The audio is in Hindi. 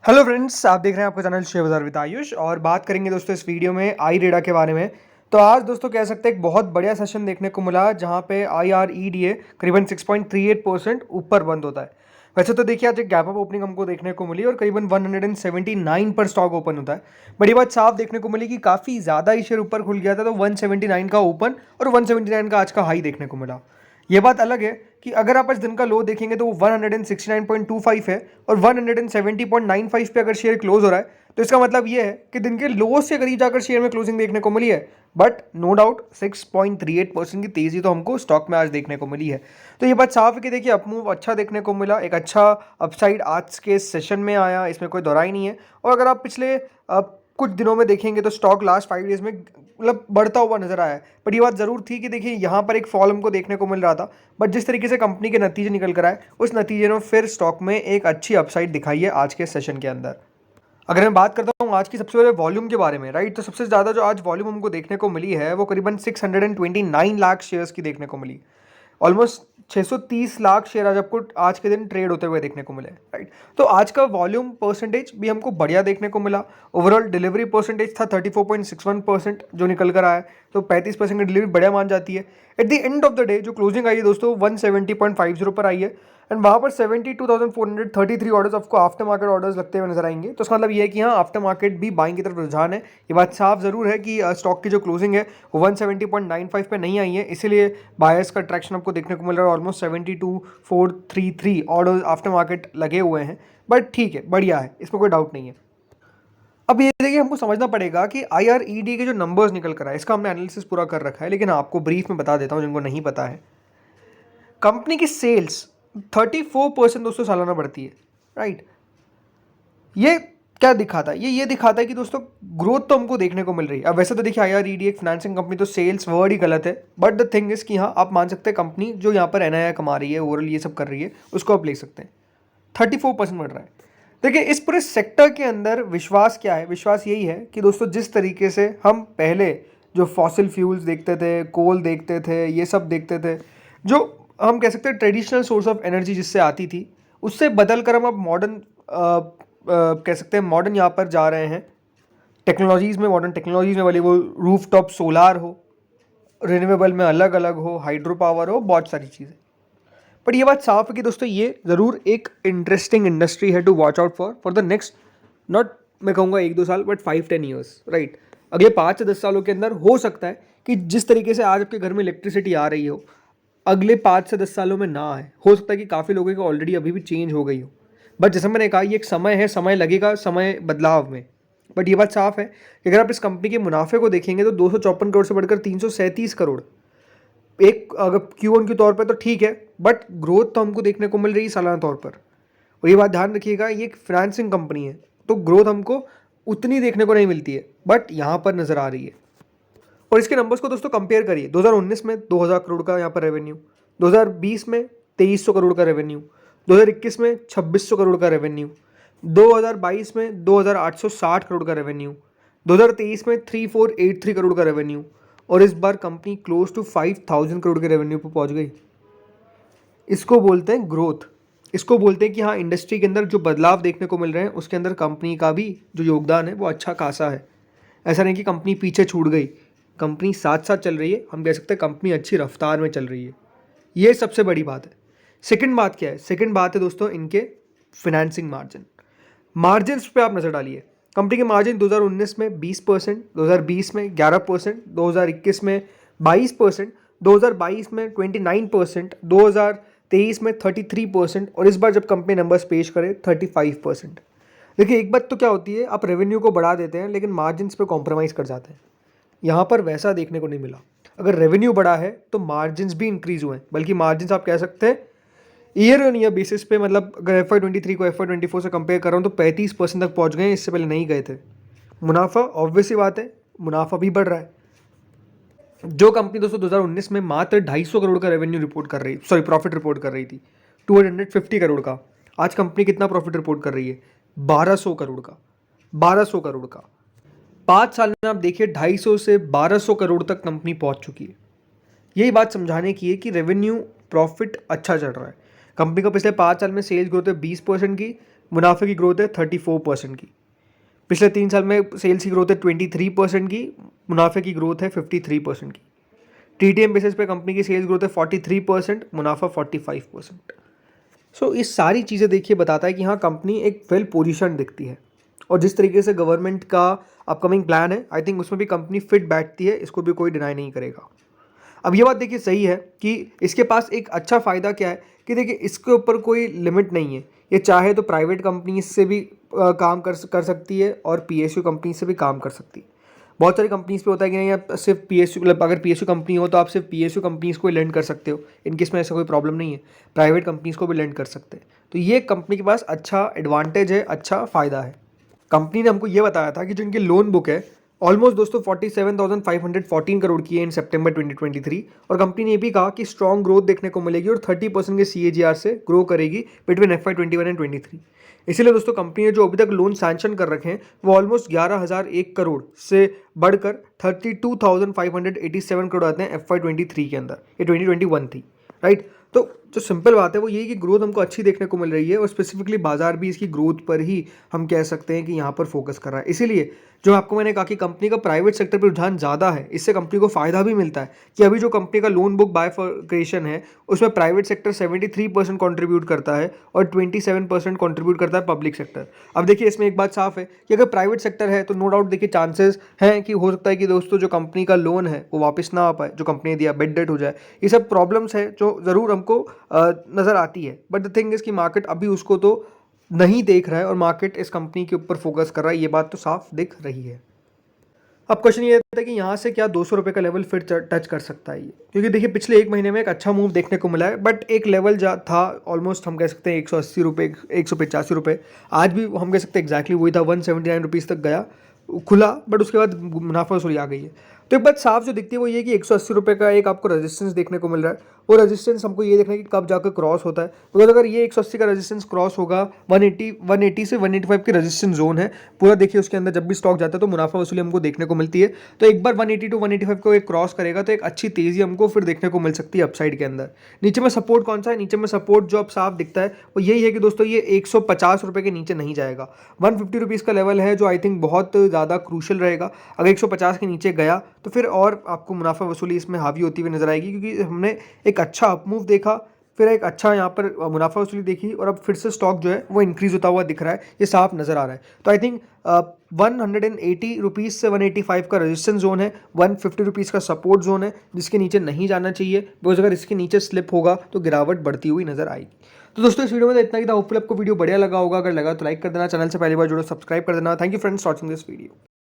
हेलो फ्रेंड्स, आप देख रहे हैं आपका चैनल शेयर बाजार विद आयुष और बात करेंगे दोस्तों इस वीडियो में आई रेडा के बारे में। तो आज दोस्तों कह सकते हैं एक बहुत बढ़िया सेशन देखने को मिला जहां पे IREDA करीबन 6.38% ऊपर बंद होता है। वैसे तो देखिए आज एक गैप अप ओपनिंग हमको देखने को मिली और करीबन 179 पर स्टॉक ओपन होता है। बड़ी बात साफ देखने को मिली कि काफ़ी ज़्यादा ही शेयर ऊपर खुल गया था, तो 179 का ओपन और 179 का आज का हाई देखने को मिला। ये बात अलग है कि अगर आप आज दिन का लो देखेंगे तो वो 169.25 है और 170.95 पे अगर शेयर क्लोज हो रहा है तो इसका मतलब ये है कि दिन के लो से करीब जाकर शेयर में क्लोजिंग देखने को मिली है। बट नो डाउट 6.38% की तेजी तो हमको स्टॉक में आज देखने को मिली है। तो ये बात साफ है कि देखिए अपमूव अच्छा देखने को मिला, एक अच्छा अपसाइड आज के सेशन में आया, इसमें कोई दोहराई नहीं है। और अगर आप पिछले कुछ दिनों में देखेंगे तो स्टॉक लास्ट 5 डेज में मतलब बढ़ता हुआ नजर आया है। बट ये बात ज़रूर थी कि देखिए यहाँ पर एक फॉल हमको देखने को मिल रहा था, बट जिस तरीके से कंपनी के नतीजे निकल कर आए उस नतीजे ने फिर स्टॉक में एक अच्छी अपसाइड दिखाई है आज के सेशन के अंदर। अगर मैं बात करता हूँ आज की सबसे पहले वॉल्यूम के बारे में, राइट, तो सबसे ज़्यादा जो आज वॉल्यूम हमको देखने को मिली है वो करीबन 629 लाख शेयर्स की देखने को मिली। ऑलमोस्ट 630 लाख शेयर आज आपको आज के दिन ट्रेड होते हुए देखने को मिले, राइट। तो आज का वॉल्यूम परसेंटेज भी हमको बढ़िया देखने को मिला। ओवरऑल डिलीवरी परसेंटेज था 34.61% जो निकल कर आया, तो 35% की डिलीवरी बढ़िया मान जाती है। At the end of the day जो क्लोजिंग आई है दोस्तों 170.50 पर आई है एंड वहाँ पर 72,433 ऑर्डर्स आपको आफ्टर मार्केट ऑर्डर्स लगते हुए नजर आएंगे। तो इसका मतलब ये है कि हाँ, आफ्टर मार्केट भी बाइंग की तरफ रुझान है। ये बात साफ जरूर है कि स्टॉक की जो क्लोजिंग है वो 170.95 पे नहीं आई है, इसीलिए बायर्स का ट्रैक्शन आपको देखने को मिल रहा है। ऑलमोस्ट 72,433 ऑर्डर्स आफ्टर मार्केट लगे हुए हैं। बट ठीक है, बढ़िया है, इसमें कोई डाउट नहीं है। अब ये देखिए हमको समझना पड़ेगा कि IRED के जो नंबर्स निकल कर आए इसका हमने एनालिसिस पूरा कर रखा है, लेकिन आपको ब्रीफ में बता देता हूँ जिनको नहीं पता है। कंपनी की सेल्स 34% दोस्तों सालाना बढ़ती है, राइट। ये क्या दिखाता है? ये दिखाता है कि दोस्तों ग्रोथ तो हमको देखने को मिल रही है। अब वैसे तो देखिए IRED एक फाइनेंसिंग कंपनी, तो सेल्स वर्ड ही गलत है, बट द थिंग इज कि हाँ, आप मान सकते हैं कंपनी जो यहाँ पर NII कमा रही है, ओवरऑल ये सब कर रही है, उसको आप ले सकते हैं। 34% बढ़ रहा है। देखिए इस पूरे सेक्टर के अंदर विश्वास क्या है? विश्वास यही है कि दोस्तों जिस तरीके से हम पहले जो फॉसिल फ्यूल्स देखते थे, कोल देखते थे, ये सब देखते थे, जो हम कह सकते हैं ट्रेडिशनल सोर्स ऑफ एनर्जी जिससे आती थी, उससे बदल कर हम अब मॉडर्न कह सकते हैं मॉडर्न यहाँ पर जा रहे हैं टेक्नोलॉजीज़ में। मॉडर्न टेक्नोलॉजीज़ में वाली वो रूफ टॉप सोलार हो, रिन्यूएबल में अलग अलग हो, हाइड्रो पावर हो, बहुत सारी चीज़ें। बट ये बात साफ है कि दोस्तों ये ज़रूर एक इंटरेस्टिंग इंडस्ट्री है to watch out for the next, not मैं कहूँगा 1-2 साल, बट 5-10 ईयर्स, राइट। अगले 5 से 10 सालों के अंदर हो सकता है कि जिस तरीके से आज आपके घर में इलेक्ट्रिसिटी आ रही हो, अगले 5 से 10 सालों में ना आए। हो सकता है कि काफ़ी लोगों की ऑलरेडी अभी भी चेंज हो गई हो। बट जैसे मैंने कहा, ये एक समय है, समय लगेगा, समय बदलाव में। बट ये बात साफ है कि अगर आप इस कंपनी के मुनाफे को देखेंगे तो 254 करोड़ से बढ़कर 337 करोड़, एक अगर Q1 के तौर पर तो ठीक है, बट ग्रोथ तो हमको देखने को मिल रही है सालाना तौर पर। और ये बात ध्यान रखिएगा, ये एक फाइनेंसिंग कंपनी है, तो ग्रोथ हमको उतनी देखने को नहीं मिलती है, बट यहाँ पर नज़र आ रही है। और इसके नंबर्स को दोस्तों कंपेयर करिए। 2019 में 2000 करोड़ का यहाँ पर रेवेन्यू, 2020 में 2300 करोड़ का रेवेन्यू, 2021 में 2600 करोड़ का रेवेन्यू, 2022 में 2860 करोड़ का रेवेन्यू, 2023 में 3483 करोड़ का रेवेन्यू, और इस बार कंपनी क्लोज टू 5000 करोड़ के रेवेन्यू पर पहुंच गई। इसको बोलते हैं ग्रोथ। इसको बोलते हैं कि हाँ, इंडस्ट्री के अंदर जो बदलाव देखने को मिल रहे हैं उसके अंदर कंपनी का भी जो योगदान है वो अच्छा खासा है। ऐसा नहीं कि कंपनी पीछे छूट गई, कंपनी साथ साथ चल रही है। हम कह सकते हैं कंपनी अच्छी रफ्तार में चल रही है। ये सबसे बड़ी बात है। सेकंड बात क्या है? सेकंड बात है दोस्तों इनके फाइनेंसिंग मार्जिन। मार्जिन्स पे आप नज़र डालिए। कंपनी के मार्जिन 2019 में 20%, 2020 में 11%, 2021 में 22%, 2022 में 29%, 2023 में 33%, और इस बार जब कंपनी नंबर्स पेश करे 35%। देखिए एक बात तो क्या होती है, आप रेवेन्यू को बढ़ा देते हैं लेकिन मार्जिन्स पे कॉम्प्रोमाइज़ कर जाते हैं। यहाँ पर वैसा देखने को नहीं मिला। अगर रेवेन्यू बढ़ा है तो मार्जिन्स भी इंक्रीज हुए हैं, बल्कि मार्जिन्स आप कह सकते हैं ईयर ऑन ईयर बेसिस पे, मतलब अगर FY23 को FY24 से कंपेयर कर रहा हूँ तो 35% तक पहुँच गए, इससे पहले नहीं गए थे। मुनाफा ऑब्वियस ही बात है, मुनाफा भी बढ़ रहा है। जो कंपनी दोस्तों 2019 में मात्र 250 करोड़ का रेवेन्यू रिपोर्ट कर रही, सॉरी प्रॉफिट रिपोर्ट कर रही थी 250 करोड़ का, आज कंपनी कितना प्रॉफिट रिपोर्ट कर रही है? 1200 करोड़ का। 1200 करोड़ का 5 साल में आप देखिए 250 से 1200 करोड़ तक कंपनी पहुंच चुकी है। यही बात समझाने की है कि रेवेन्यू प्रॉफिट अच्छा चल रहा है। कंपनी को पिछले 5 साल में सेल्स ग्रोथ है 20% की, मुनाफे की ग्रोथ है 34% की। पिछले 3 साल में सेल्स की ग्रोथ है 23% की, मुनाफे की ग्रोथ है 53% की। TTM बेसिस पे कंपनी की सेल्स ग्रोथ है 43%, मुनाफा 45%। सो इस सारी चीज़ें देखिए बताता है कि हाँ कंपनी एक वेल पोजीशन दिखती है, और जिस तरीके से गवर्नमेंट का अपकमिंग प्लान है आई थिंक उसमें भी कंपनी फिट बैठती है, इसको भी कोई डिनाई नहीं करेगा। अब ये बात देखिए सही है कि इसके पास एक अच्छा फ़ायदा क्या है कि देखिए इसके ऊपर कोई लिमिट नहीं है, ये चाहे तो प्राइवेट कंपनी से भी काम कर सकती है और PSU कंपनी से भी काम कर सकती है। बहुत सारी कंपनीज पे होता है कि नहीं आप सिर्फ PSU, मतलब अगर PSU कंपनी हो तो आप सिर्फ PSU कंपनीज को ही लेंड कर सकते हो, इनकेस में ऐसा कोई प्रॉब्लम नहीं है, प्राइवेट कंपनीज को भी लेंड कर सकते हैं। तो ये कंपनी के पास अच्छा एडवांटेज है, अच्छा फ़ायदा है। कंपनी ने हमको ये बताया था कि जो इनकी लोन बुक है ऑलमोस्ट दोस्तों 47,514 करोड़ की है इन सितंबर 2023, और कंपनी ने ये भी कहा कि स्ट्रॉन्ग ग्रोथ देखने को मिलेगी और 30% के CAGR से ग्रो करेगी बिटवीन FY21 एंड 23। इसीलिए दोस्तों कंपनी ने जो अभी तक लोन सैंक्शन कर रखे हैं वो ऑलमोस्ट 11,001 करोड़ से बढ़कर 32,587 करोड़ आते हैं FY23 के अंदर, ये 2021 थी, राइट। तो जो सिंपल बात है वो ये कि ग्रोथ हमको अच्छी देखने को मिल रही है, और स्पेसिफिकली बाजार भी इसकी ग्रोथ पर ही हम कह सकते हैं कि यहाँ पर फोकस कर रहा है। इसीलिए जो आपको मैंने कहा कि कंपनी का प्राइवेट सेक्टर पर रुझान ज़्यादा है, इससे कंपनी को फायदा भी मिलता है कि अभी जो कंपनी का लोन बुक बायफर्केशन है उसमें प्राइवेट सेक्टर 73% कॉन्ट्रीब्यूट करता है और 27% कॉन्ट्रीब्यूट करता है पब्लिक सेक्टर। अब देखिए इसमें एक बात साफ है कि अगर प्राइवेट सेक्टर है तो नो डाउट देखिए चांसेस हैं कि हो सकता है कि दोस्तों जो कंपनी का लोन है वो वापस ना आ पाए, जो कंपनी ने दिया बेड डेट हो जाए, ये सब प्रॉब्लम्स है जो ज़रूर हमको नज़र आती है। बट द थिंग इज़ कि मार्केट अभी उसको तो नहीं देख रहा है और मार्केट इस कंपनी के ऊपर फोकस कर रहा है, ये बात तो साफ दिख रही है। अब क्वेश्चन ये था कि यहाँ से क्या 200 रुपये का लेवल फिर टच कर सकता है ये, क्योंकि देखिए पिछले एक महीने में एक अच्छा मूव देखने को मिला है, बट एक लेवल जा था ऑलमोस्ट हम कह सकते हैं 180 रुपये, 185 रुपये, आज भी हम कह सकते हैं एग्जैक्टली वही था, 179 रुपीज़ तक गया खुला, बट उसके बाद मुनाफा वसूली आ गई है। तो एक बात साफ जो दिखती है वो ये कि 180 रुपये का एक आपको रेजिस्टेंस देखने को मिल रहा है, वो रेजिस्टेंस हमको ये देखना है कि कब जाकर क्रॉस होता है, बिकॉज अगर ये 180 का रेजिस्टेंस क्रॉस होगा, 180 से 185 की रेजिस्टेंस जोन है पूरा, देखिए उसके अंदर जब भी स्टॉक जाता है तो मुनाफा वसूली हमको देखने को मिलती है। तो एक बार 180 टू 185 को एक क्रॉस करेगा तो एक अच्छी तेज़ी हमको फिर देखने को मिल सकती है अपसाइड के अंदर। नीचे में सपोर्ट कौन सा है, नीचे में सपोर्ट जो अब साफ दिखता है वो यही है कि दोस्तों ये 150 रुपये के नीचे नहीं जाएगा, 150 रुपीज़ का लेवल है जो आई थिंक बहुत ज़्यादा क्रूशल रहेगा। अगर 150 के नीचे गया तो फिर और आपको मुनाफा वसूली इसमें हावी होती हुई नजर आएगी, क्योंकि हमने एक अच्छा अपमूव देखा, फिर एक अच्छा यहाँ पर मुनाफा वसूली देखी, और अब फिर से स्टॉक जो है वो इंक्रीज होता हुआ दिख रहा है, ये साफ नज़र आ रहा है। तो आई थिंक 180 रुपीज़ से 185 का रेजिस्टेंस जोन है, 150 रुपीज़ का सपोर्ट जोन है जिसके नीचे नहीं जाना चाहिए, बिकॉज अगर इसके नीचे स्लिप होगा तो गिरावट बढ़ती हुई नजर आएगी। तो दोस्तों इस वीडियो में तो इतना ही था, होपफुली आपको वीडियो बढ़िया लगा होगा, अगर लगा तो लाइक कर देना, चैनल से पहली बार जुड़ो सब्सक्राइब कर देना। Thank you friends watching this video.